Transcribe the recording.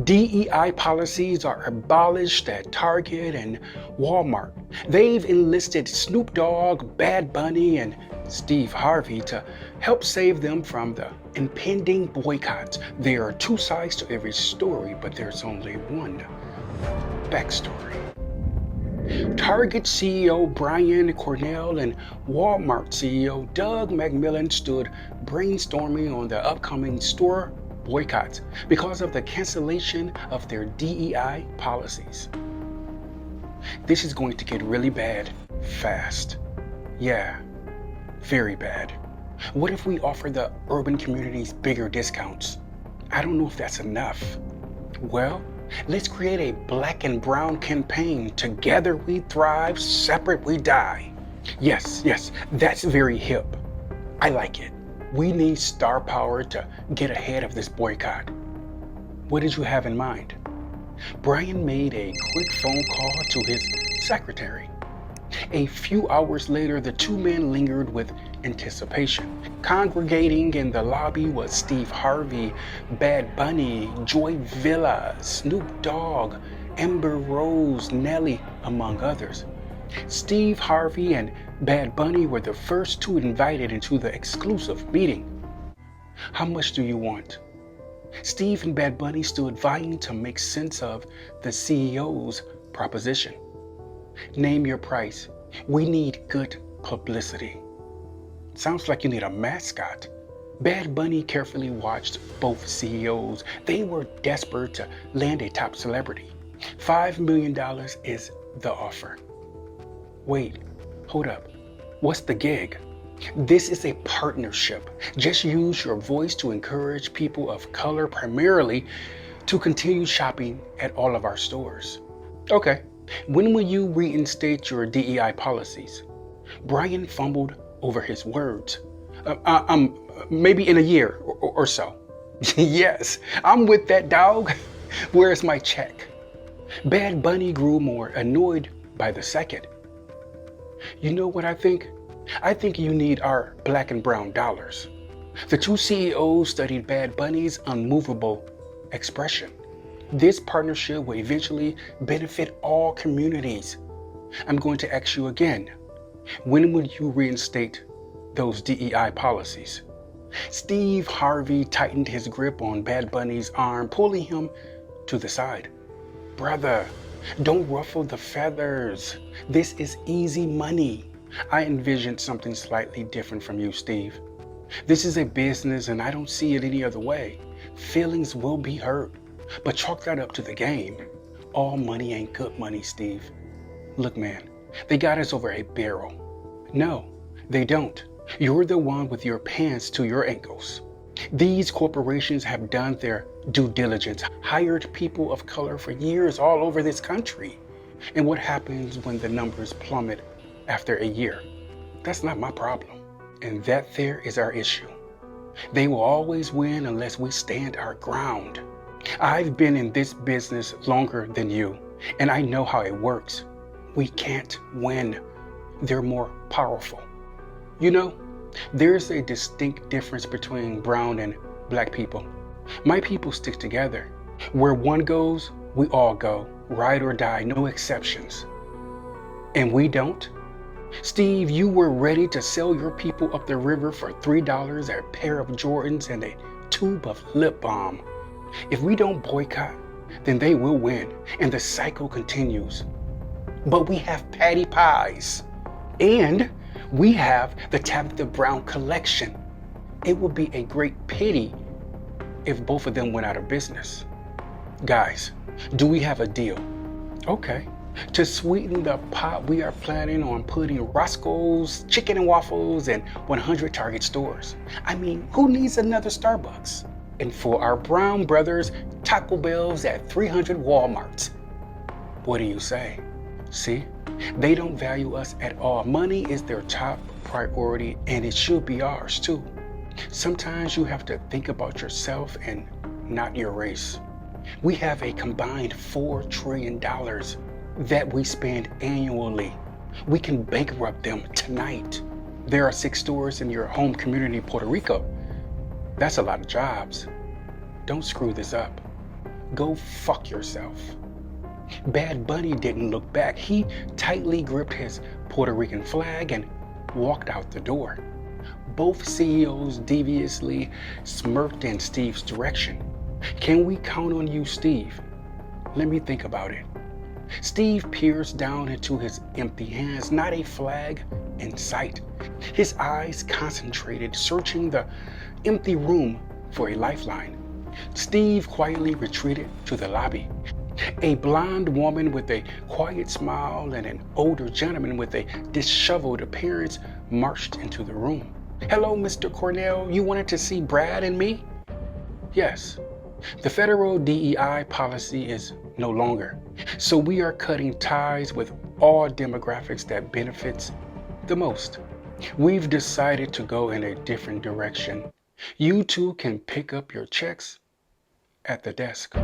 DEI policies are abolished at Target and Walmart. They've enlisted Snoop Dogg, Bad Bunny, and Steve Harvey to help save them from the impending boycotts. There are two sides to every story, but there's only one backstory. Target CEO Brian Cornell and Walmart CEO Doug McMillon stood brainstorming on the upcoming store boycotts because of the cancellation of their DEI policies. This is going to get really bad fast. Yeah, very bad. What if we offer the urban communities bigger discounts? I don't know if that's enough. Well, let's create a black and brown campaign. Together we thrive, separate we die. Yes, that's very hip. I like it. We need star power to get ahead of this boycott. What did you have in mind? Brian made a quick phone call to his secretary. A few hours later, the two men lingered with anticipation. Congregating in the lobby was Steve Harvey, Bad Bunny, Joy Villa, Snoop Dogg, Amber Rose, Nelly, among others. Steve Harvey and Bad Bunny were the first two invited into the exclusive meeting. How much do you want? Steve and Bad Bunny stood vying to make sense of the CEO's proposition. Name your price. We need good publicity. Sounds like you need a mascot. Bad Bunny carefully watched both CEOs. They were desperate to land a top celebrity. $5 million is the offer. Wait, hold up. What's the gig? This is a partnership. Just use your voice to encourage people of color primarily to continue shopping at all of our stores. Okay, when will you reinstate your DEI policies? Brian fumbled over his words. Maybe in a year or so. Yes, I'm with that, dog. Where's my check? Bad Bunny grew more annoyed by the second. You know what I think? I think you need our black and brown dollars. The two CEOs studied Bad Bunny's unmovable expression. This partnership will eventually benefit all communities. I'm going to ask you again. When will you reinstate those DEI policies? Steve Harvey tightened his grip on Bad Bunny's arm, pulling him to the side. Brother, don't ruffle the feathers. This is easy money. I envisioned something slightly different from you, Steve. This is a business and I don't see it any other way. Feelings will be hurt, but chalk that up to the game. All money ain't good money, Steve. Look, man, they got us over a barrel. No, they don't. You're the one with your pants to your ankles. These corporations have done their due diligence, hired people of color for years all over this country. And what happens when the numbers plummet after a year? That's not my problem. And that there is our issue. They will always win unless we stand our ground. I've been in this business longer than you, and I know how it works. We can't win. They're more powerful. You know, there's a distinct difference between brown and black people. My people stick together. Where one goes, we all go. Ride or die, no exceptions. And we don't? Steve, you were ready to sell your people up the river for $3 a pair of Jordans and a tube of lip balm. If we don't boycott, then they will win, and the cycle continues. But we have Patty Pies, and we have the Tabitha Brown collection. It would be a great pity if both of them went out of business. Guys, do we have a deal? Okay. To sweeten the pot, we are planning on putting Roscoe's Chicken and Waffles in 100 Target stores. I mean, who needs another Starbucks? And for our Brown brothers, Taco Bell's at 300 Walmarts. What do you say? See, they don't value us at all. Money is their top priority, and it should be ours too. Sometimes you have to think about yourself and not your race. We have a combined $4 trillion that we spend annually. We can bankrupt them tonight. There are 6 stores in your home community, Puerto Rico. That's a lot of jobs. Don't screw this up. Go fuck yourself. Bad Bunny didn't look back. He tightly gripped his Puerto Rican flag and walked out the door. Both CEOs deviously smirked in Steve's direction. Can we count on you, Steve? Let me think about it. Steve peers down into his empty hands, not a flag in sight. His eyes concentrated, searching the empty room for a lifeline. Steve quietly retreated to the lobby. A blonde woman with a quiet smile and an older gentleman with a disheveled appearance marched into the room. Hello, Mr. Cornell. You wanted to see Brad and me? Yes. The federal DEI policy is no longer. So we are cutting ties with all demographics that benefits the most. We've decided to go in a different direction. You two can pick up your checks at the desk.